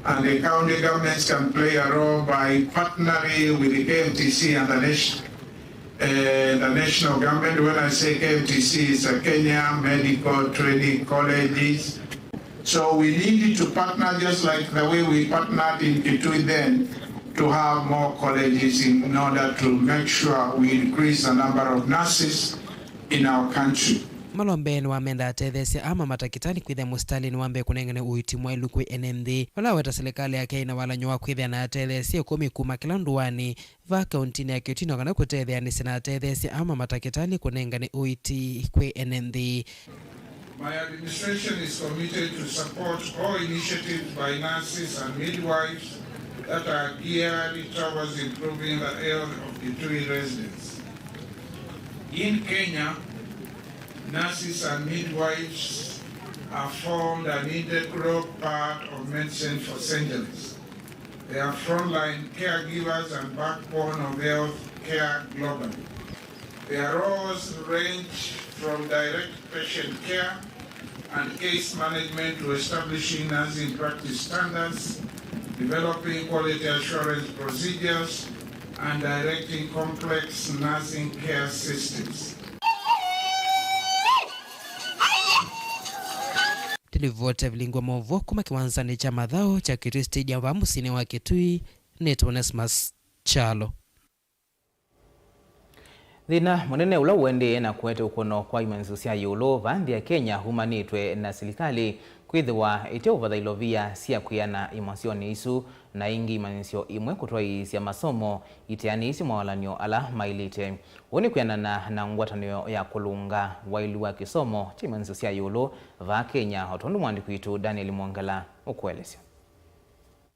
and the county governments can play a role by partnering with the KMTC and the national government. When I say KMTC, it's a Kenya Medical Training Colleges. So we needed to partner just like the way we partnered in Kitui then, to have more colleges in order to make sure we increase the number of nurses in our country. Malombe ni wamenda atethese ama matakitani kwithia mustali ni wambe kunengane uitimwa ilu kwi NMD wala weta serikali yake ina wala nyua kwithia na atethese 10 kuma kila nduani va kauntini ya Kitui no kana kutethia ni sina atethese ama matakitani kunengane uiti kwi NMD. My administration is committed to support all initiatives by nurses and midwives that are geared towards improving the health of Kitui residents. In Kenya, nurses and midwives have formed an integral part of medicine for centuries. They are frontline caregivers and backbone of health care globally. Their roles range from direct patient care and case management to establishing nursing practice standards, developing quality assurance procedures, and directing complex nursing care systems. Vote Vilingi Mauvoo kuma kiwanzani cha madhao cha Kitui Stadium wa musini wa Kitui Neto Onesmus Chalo. Thina munene ula wende na kuete ukono kwa imanzu cia yulo vandhi ya Kenya humanitwe na serikali kwithwa iteo vathailovia cia kwiana imosioni isu na ingi imanisio imwe kutoi cia masomo itiani isi mawalanyo ala mailite woni kwiana na ngwatanio ya kulunga wailu wa kisomo cha imanzu cia yulo va Kenya hotondu mwandiku itu Daniel Mwangala ukuelesya.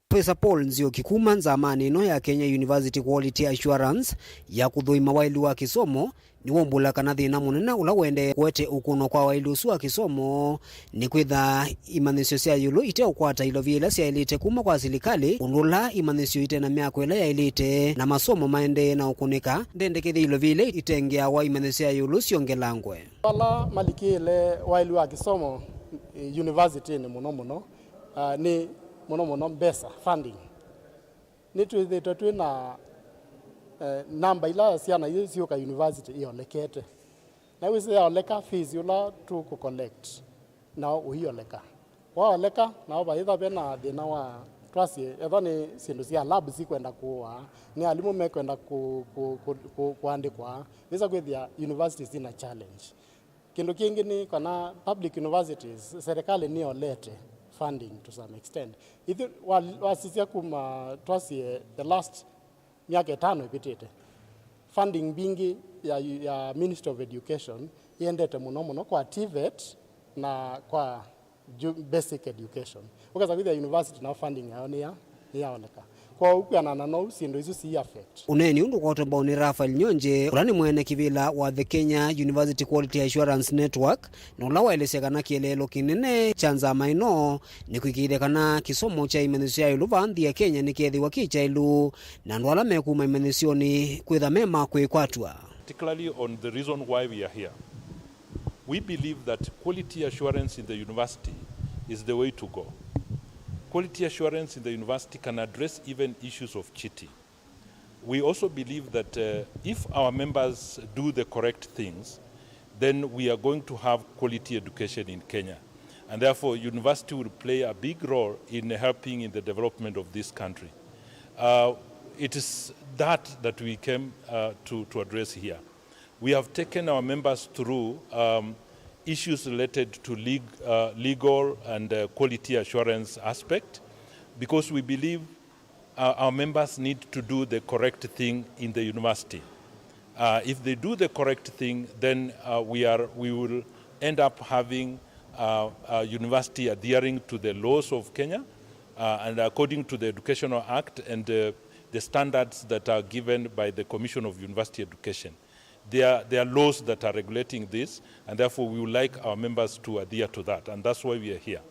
Professor Paul Nzioki kuma nzamani ino ya Kenya University Quality Assurance ya kuthuima wailu wa kisomo ni wombula kana thina munene ula wende kwete ukuno kwa wailu usu wa kisomo ni kwitha imanisio cia yulu ite ukwata ilovila cia elite kuma kwa serikali undula imanisio ite na miako ila ya elite na masomo maende na ukunika ndendekethi ilovile itengea wa imanisio cia yulu siongelangwe wala malikile wailu wa kisomo university ni muno ni muno mbesa funding nitu na namba ila siana yisiyo ka university iyolekete na wisi yoleka fees yula to collect na uyoleka waoleka na baitha bena thina wa twasi ethani sindu cia lab sikwenda kuwa ni alimu mekwenda kuandikwa visa kwithia universities ina challenge. Kindu kingi ni kana public universities serikali ni olete funding to some extent. Ithi wasisia kuma twasi the last miaka 5 ipitite funding bingi ya Ministry of Education iendete muno kwa TVET na kwa basic education. Ukaza with the university na funding yaoneka kwa ukana na no sindo izo si affect uneni undu kwa toba ni Rafael Nyonje urani mwene kivila wa the Kenya University Quality Assurance Network no lawa elesekana kielelo kinene chanza maino ni kwikithekana kisomo cha imanisio ilu vandhi ya Kenya ni kiethiwa kicha ilu na ndwala mekuma imanisioni kwitha mema kwikwatwa particularly on the reason why we are here. we believe that quality assurance in the university is the way to go. Quality assurance in the university can address even issues of cheating. We also believe that if our members do the correct things, then we are going to have quality education in Kenya. And therefore, university will play a big role in helping in the development of this country. It is that we came to address here. We have taken our members through issues related to legal and quality assurance aspect, because we believe our members need to do the correct thing in the university. If they do the correct thing, then we will end up having a university adhering to the laws of Kenya and according to the Educational Act and the standards that are given by the Commission of University Education. There are laws that are regulating this, and therefore we would like our members to adhere to that, and that's why we are here.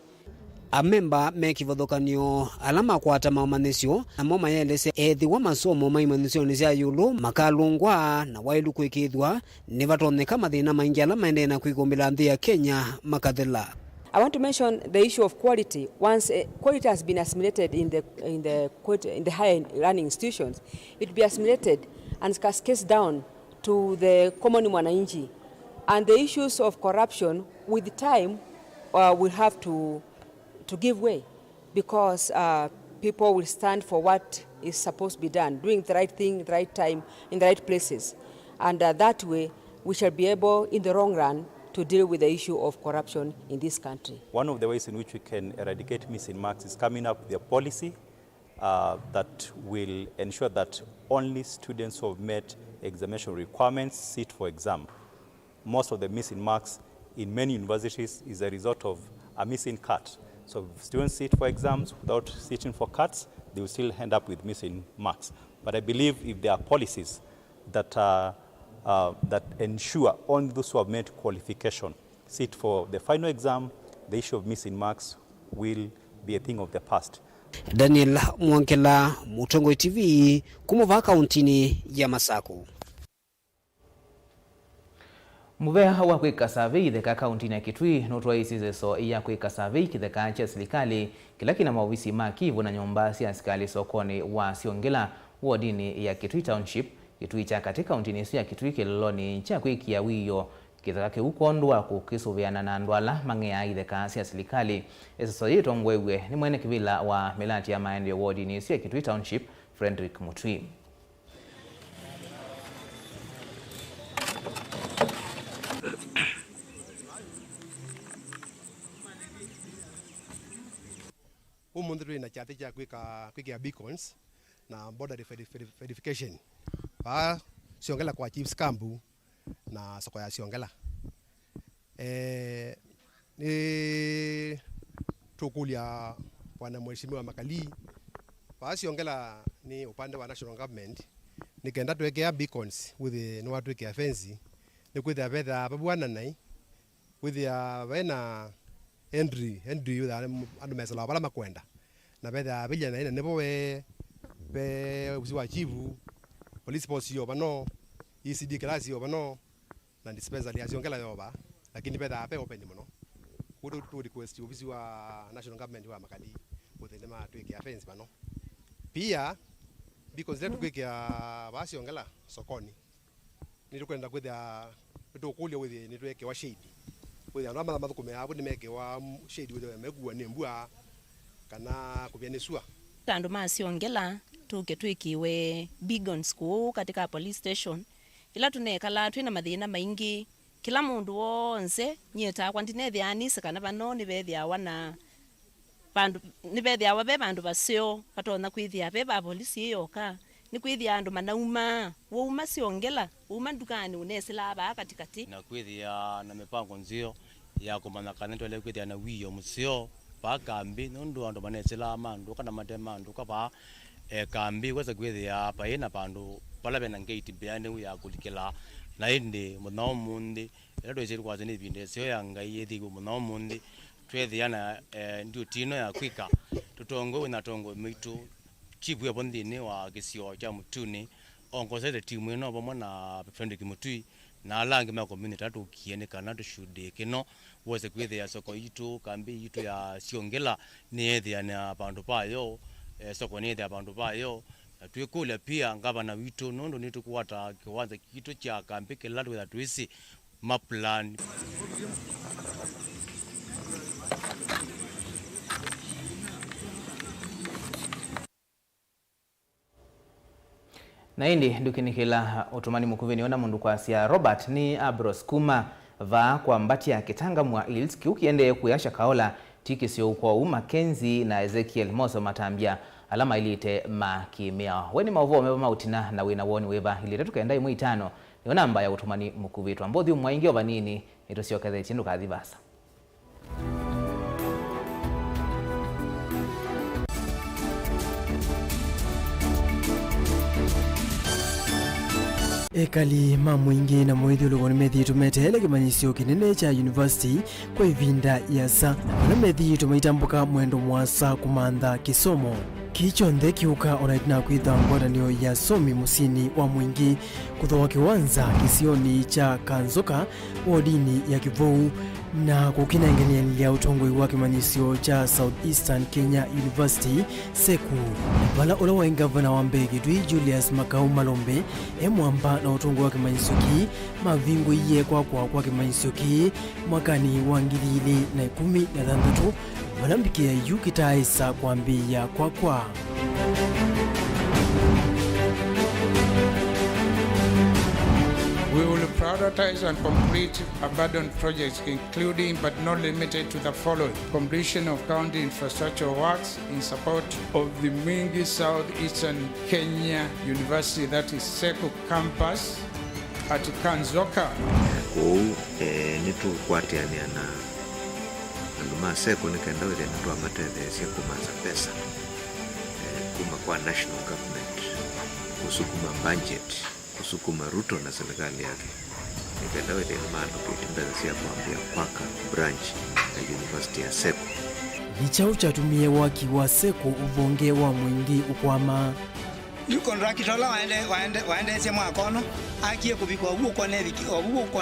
Amemba mekivothokanio alama kwata maumanisyo na moma yelese ethi wa masomo maimanisyo nisya yulu makalungwa na wailu kwikithwa nivatoneka mathina maingi ala maende na kwikumbila nthi ya Kenya makathila. I want to mention the issue of quality. Once quality has been assimilated in the higher learning institutions, it will be assimilated and cascades down to the common mwananchi. And the issues of corruption with time will have to give way, because people will stand for what is supposed to be done, doing the right thing, the right time, in the right places. And that way, we shall be able, in the long run, to deal with the issue of corruption in this country. One of the ways in which we can eradicate missing marks is coming up with a policy that will ensure that only students who have met examination requirements sit for exam. Most of the missing marks in many universities is a result of a missing cut. So if students sit for exams without sitting for cuts, they will still end up with missing marks. But I believe if there are policies that that ensure only those who have made qualification sit for the final exam, the issue of missing marks will be a thing of the past. Daniel Mwankela, Mutongo TV, kumuva kauntini ya Masaku. Muvea hawa kwika survey theka kaunti ya Kitui notwa isize so iya kwika survey kitheka cha serikali kila kina maofisi makivu na nyumba cia askari sokoni wa Siongela wodini ya Kitui Township Kitui cha katika kaunti ya Kitui kiloloni cha kwikia wiyo kitheka ke ukondwa kukisuviana na ndwala mangea itheka cia serikali eso yitongwewe ni mwene kivila wa Melati ya Maendeleo wodini ya Kitui Township Frederick Mutui. Umundu ina chati cha kwika beacons na border verification pa Siongela kwa Chiefs Kambu na soko ya Siongela ni tukulia bwana mheshimiwa Makali pa Siongela ni upande wa national government nikenda tuwekea beacons with ni watu wekea fence ni kwitha betha babwana nai kwitha bena Henry andu mesala bala makwenda na betha bilya na nebo we usiwa chivu police post yo bano ECD class yo bano na dispensary ya Siongela yoba lakini betha ape open muno kudu tu request ofisi wa national government wa Makali kuthende ma tweke offense bano pia because letu kwekea ba Siongela sokoni nilikwenda kwetha tukulia with ni tweke wa shade with alama mathukume abu ni meke wa shade with megua ni mbua kana kubyanisua tandu ma Siongela tuke twikiwe bigons ku katika police station ila tunekala twina mathina maingi kila mundu wonse nyeta kwa ndinethia anise kana bano ni bethia wana bandu ni bethia wa be bandu basio patona kwithia be ba police yoka ni kwithia andu manauma wouma Siongela uma ndukani unesela ba katikati na kwithia na mipango nzio ya kumana kana twele kwithia na wiyo musio pa kambi nundu andu manesela amandu kana matemandu kapa kambi kweza kwithia pa ina pandu pala bena gate beane ya kulikela na indi muno mundi ero iciri kwa zini binde sio ya ngai ethigu muno mundi twethia na ndio tino ya kwika tutongo wina tongo mitu chibu ya bondini wa gisio cha mutuni onkozete timu ino bomo na Frederick Mutui na alangi ma community atu kiene kana to shude kino wose kwethe ya soko itu kambi itu ya siongela nethe ya na bantu payo soko nethe ya bantu payo twekula pia ngaba na witu nondo nitu kuwata kiwanza kitu cha kambi kelatu ya twisi maplan. Na hindi ndukinikila utumani mukuveni ona mundu kwa sia Robert ni abros kuma va kwa mbati ya kitanga mwa Ills kiukiende kuyasha kaola tiki sio kwa Mackenzie na Ezekiel Moso matambia alama ilite makimia. Weni Mauvoo meba mautina na wina woni weba ilite tukaenda imu itano ni namba ya utumani mukuvitu ambodhi umwaingi obanini itosio kaze chindu kadhibasa. Ekali mamwingi na mwidhi ulugoni methi tumetele kimanyisio kinene cha university kwa ivinda ya sa na methi tumeitambuka mwendo mwasa kumandha kisomo kichonde kiuka onaitina kwitha ngwatanio ya somi musini wa mwingi kuthoa kiwanza kisioni cha Kanzoka wodini ya Kivou na kukina ingenia ya utongoi wa kimanyisio cha Southeastern Kenya University SEKU bala ola wa gavana wa Mbegidwi Julius Makau Malombe emwamba na utongoi wa kimanyisio ki mavingo iye kwa kimanyisio ki mwakani wa 2013 walambikia yukitaisa kwambia kwa We will prioritize and complete abandoned projects, including but not limited to the following: completion of county infrastructure works in support of the Vilingi Southeastern Kenya University, that is SEKU campus at Kanzoka. Nitu kwatiania na nduma SEKU nikaenda wile nitu amatele SEKU manza pesa kuma kwa national government kusukuma budget kusukuma Ruto na serikali yake nikaenda wile nimando kuitimbeza kuambia kwaka branch ya university ya SEKU licha uchatumie waki wa SEKU uvonge wa mwingi ukwama yuko ndakitola waende sema akono akie kubikwa uko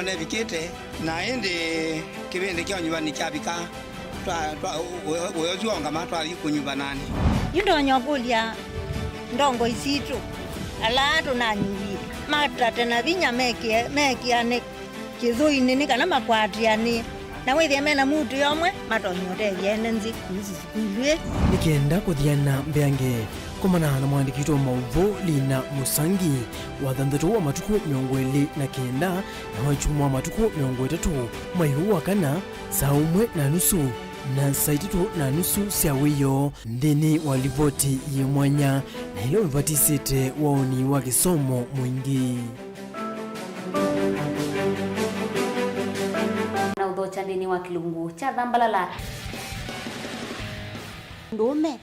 ne vikete na ende kibende kya nyumbani kyabika wewe ngama twali kunyumba nani yundo nyokulia ndongo isitu ala tunanyuvi mata tena vinya meki ane kizui nini kana makwatiani na wethe mena mutu yomwe matonyote yenenzi kuzikulwe nikienda kuthiana mbeange komana na mwandikito Mauvoo lina musangi wa thandatu wa matuku 29 na wachumwa matuku 30 mwaihu wa kana saa 1:30 na saititu na nusu siawiyo ndini walivoti yemwanya na ilo mvatisite waoni wa kisomo mwingi na udhocha ndini wa kilungu cha dhambalala ndume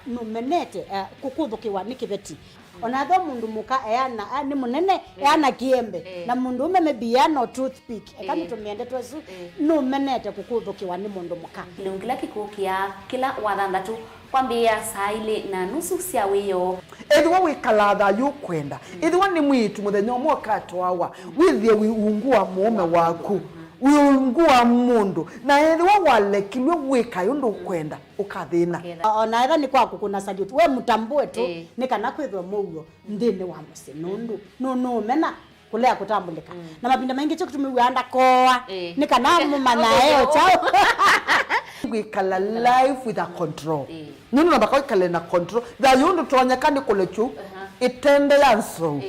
numenete kukuthukiwa ni kiveti onatho mundu muka eana ni munene eana kiembe na mundu ume maybe no toothpick kama tumiende twesu numenete kukuthukiwa ni mundu muka lungila kikukia kila wathanthatu kwambia saa 2:30 cia wiyo ethiwa wikalatha yukwenda ethiwa ni mwitu muthenya umwe katwawa withie wiungua mume waku wiungua mundu na ethiwa walekilwe wika yundu kwenda ukathina ona etha ni kwaku kuna salute we mutambue tu ni kana kwithwa mugo ndini wa musi nundu no mena kulea kutambulika na mapinda maingi cyo kutumiwanda koa ni kana mumanya eo chao wikala life with a control nunu na bakao ikale na control da yundu tonyakani kulechu itende yanso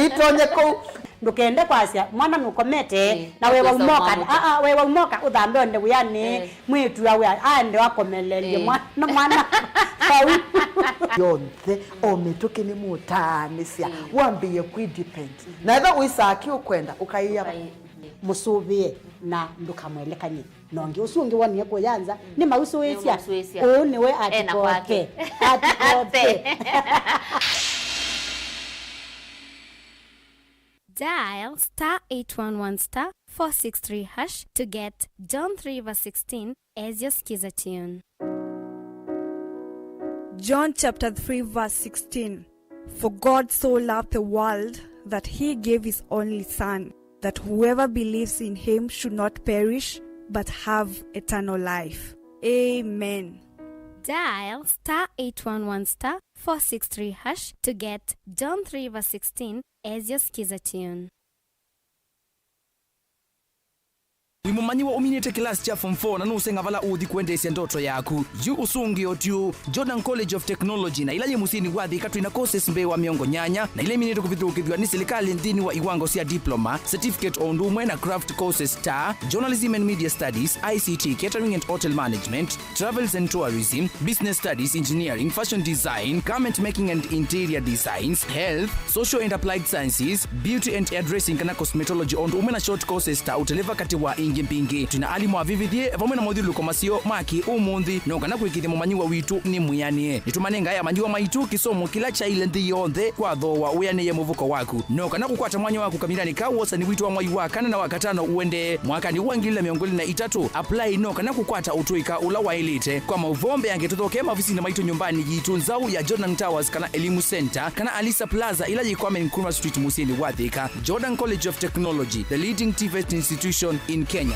itonyeko ndukende kwasia mwana nukomete na wewe umoka wewe umoka uthambe onde uyani mwitu yawe ande wakomelelie mwana yonthe omituki ni mutanisia wambie kwidepend na etha uisaki ukwenda ukaiya musubie na ndukamwelekanye nongi usungi woni yako yanza ni mausu wesia ni we atikoke Dial *811*463# to get John 3:16 as your skiza tune. John chapter 3 verse 16. For God so loved the world that he gave his only Son, that whoever believes in him should not perish, but have eternal life. Amen. Dial *811*463# to get John 3 verse 16 as your skiza tune. Wimumanyiwa uminite class cha form 4 na nusenga vala udi kuendesya ndoto yaku. Yu usungi otiu Jordan College of Technology na ilaye musini wadhi katu ina courses mbewa miongo nyanya na ile minito kupithukithwa ni serikali ndini wa iwango sia diploma, certificate ondumwe na craft courses star, journalism and media studies, ICT, catering and hotel management, travels and tourism, business studies, engineering, fashion design, garment making and interior designs, health, social and applied sciences, beauty and hairdressing kana cosmetology ondumwe na short courses star uteleva kati wa mpingi. Tuna alimu avivithie vamwe na modulu komasio maki umundi nokana kwikithia mumanyiwa witu ni muyanie. Nitumanenga ya manyiwa maitu kisomo kila cha ile nthi yonthe kwa thowa uyane ye muvuko waku. Nokana kukwata mwanya waku kamirani ka wosa ni witu wa mwai wa kana na wakatano uende mwaka ni wangila miongoli na itatu. Apply nokana kukwata utuika ula wa elite kwa mauvombe yange tuthoke mafisi na maitu nyumbani jitu nzau ya Jordan Towers kana Elimu Center kana Alisa Plaza ila jikwame Nkrumah Street Musini Wathika. Jordan College of Technology, the leading TVET institution in Kenya.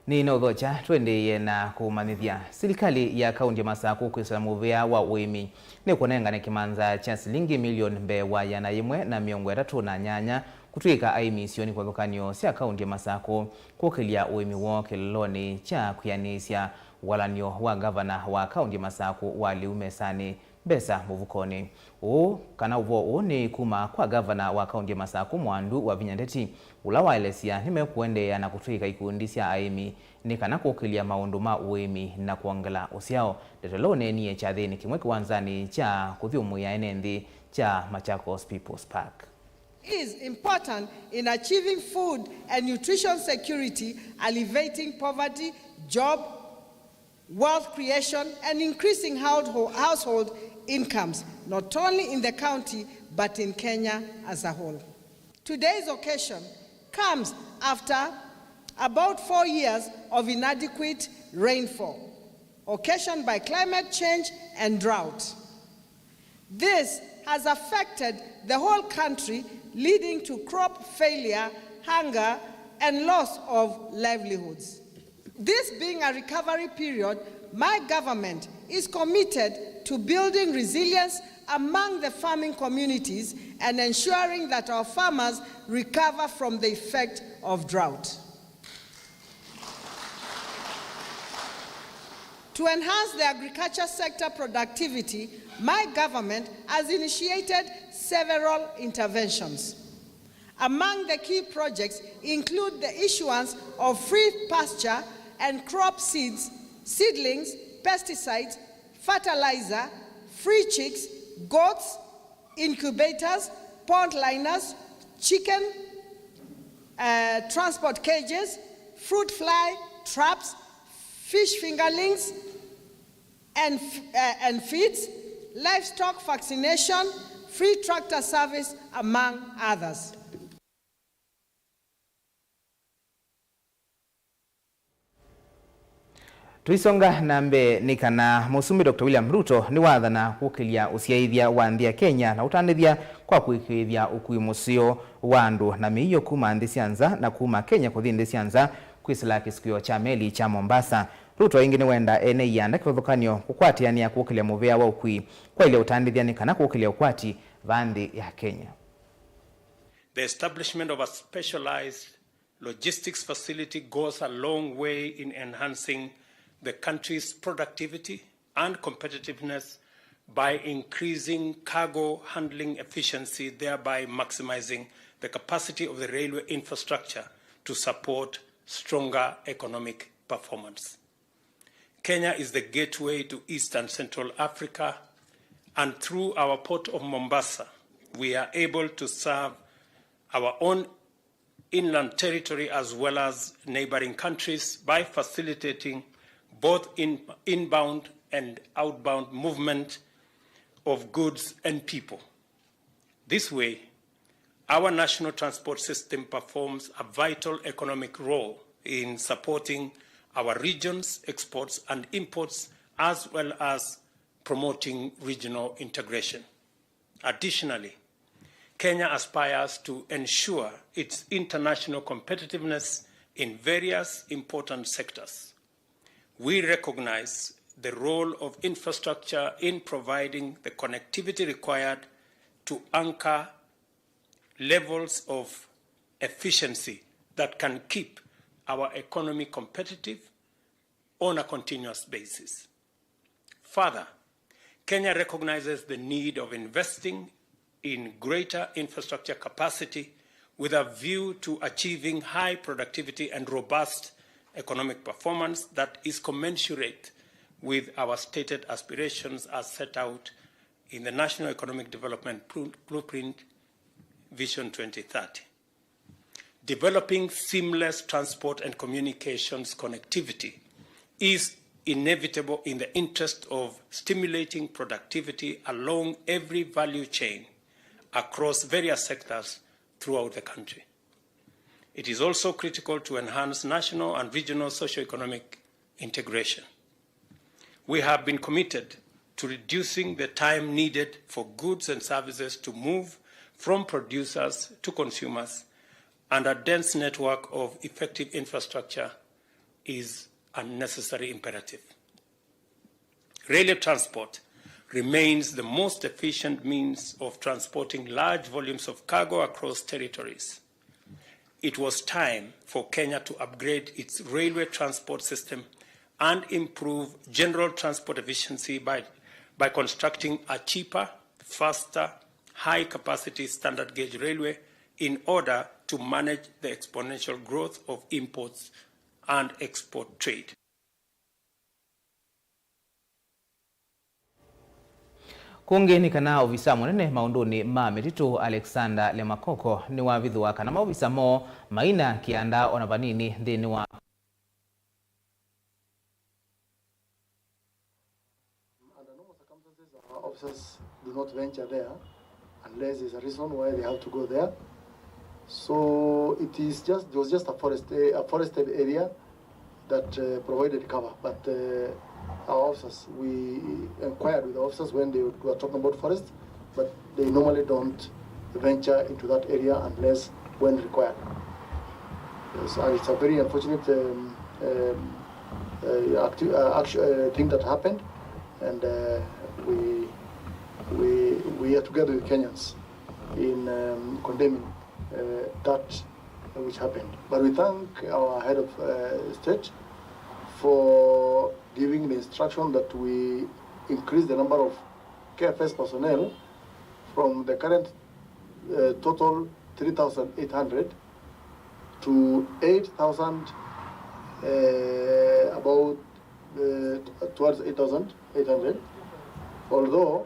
Ni nothocha twendeye na kumanithia serikali ya kaunti ya Masaku kwisala muvea wa uimi ni kunengane kimanza cha shilingi milioni mbewa ya na imwe na miongo etatu na nyanya kutwika aimisioni kwa thukanio cia kaunti ya Masaku kukilia uimi wo kiloloni cha kuyanisya walanio wa gavana wa kaunti ya Masaku wali umesani besa muvukoni. Kana uvo ni kuma kwa gavana wa kaunti ya Masaku Mwandu wa Vinyandeti ulawaelesia nimekuendea na kutwika ikundi cia aimi ni kana kukilia maundu ma uimi na kuongela usiao detolone ni cha thini kimwe kiwanzani cha kuthiumu ya enenthi cha Machakos People's Park. Is important in achieving food and nutrition security, alleviating poverty, job, wealth creation, and increasing household incomes, not only in the county, but in Kenya as a whole. Today's occasion comes after about 4 years of inadequate rainfall, occasioned by climate change and drought. This has affected the whole country, leading to crop failure, hunger, and loss of livelihoods. This being a recovery period, my government is committed to building resilience among the farming communities and ensuring that our farmers recover from the effect of drought. To enhance the agriculture sector productivity, my government has initiated several interventions. Among the key projects include the issuance of free pasture and crop seeds, seedlings, pesticides, fertilizer, free chicks, goats, incubators, pond liners, chicken transport cages, fruit fly traps, fish fingerlings, and feeds, livestock vaccination, free tractor service, among others. Tuisonga nambe ni kana musumbi Dr. William Ruto ni wathana kukilia usiaithia wa nthi ya Kenya na utandithia kwa kuikithia ukui musio wa andu na miio kuma nthi cianza na kuma Kenya kuthi nthi cianza kwisila kisikio cha meli cha Mombasa. Ruto ingi ni wenda ene yanda kivuthukanio kukwatiania kukilia muvea wa ukui kwa ile utandithia ni kana kukilia ukwati va nthi ya Kenya. The establishment of a specialized logistics facility goes a long way in enhancing the country's productivity and competitiveness by increasing cargo handling efficiency, thereby maximizing the capacity of the railway infrastructure to support stronger economic performance. Kenya is the gateway to East and Central Africa, and through our port of Mombasa, we are able to serve our own inland territory as well as neighboring countries by facilitating both inbound and outbound movement of goods and people. This way, our national transport system performs a vital economic role in supporting our region's exports and imports, as well as promoting regional integration. Additionally, Kenya aspires to ensure its international competitiveness in various important sectors. We recognize the role of infrastructure in providing the connectivity required to anchor levels of efficiency that can keep our economy competitive on a continuous basis. Further, Kenya recognizes the need of investing in greater infrastructure capacity with a view to achieving high productivity and robust economic performance that is commensurate with our stated aspirations as set out in the National Economic Development Blueprint Vision 2030. Developing seamless transport and communications connectivity is inevitable in the interest of stimulating productivity along every value chain across various sectors throughout the country. It is also critical to enhance national and regional socio-economic integration. We have been committed to reducing the time needed for goods and services to move from producers to consumers, and a dense network of effective infrastructure is a necessary imperative. Railway transport remains the most efficient means of transporting large volumes of cargo across territories. It was time for Kenya to upgrade its railway transport system and improve general transport efficiency by constructing a cheaper, faster, high-capacity standard gauge railway in order to manage the exponential growth of imports and export trade. Kungeni kana ofisa munene maunduni ma mititu Alexander Lemakoko ni wavithwa kana maofisa mo maina kianda ona vanini thini wa officers do not venture there unless there's a reason why they have to go there. So there was just a forested area that provided cover, but our officers, we inquired with the officers when they were talking about forest, but they normally don't venture into that area unless when required. So it's a very unfortunate thing that happened, and we are together with Kenyans in condemning that which happened. But we thank our head of state for giving the instruction that we increase the number of KFS personnel from the current total 3,800 to 8,000, about towards 8,800, although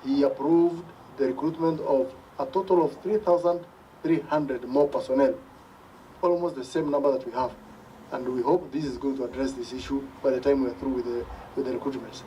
he approved the recruitment of a total of 3,300 more personnel, almost the same number that we have. And we hope this is going to address this issue by the time we are through with the recruitments.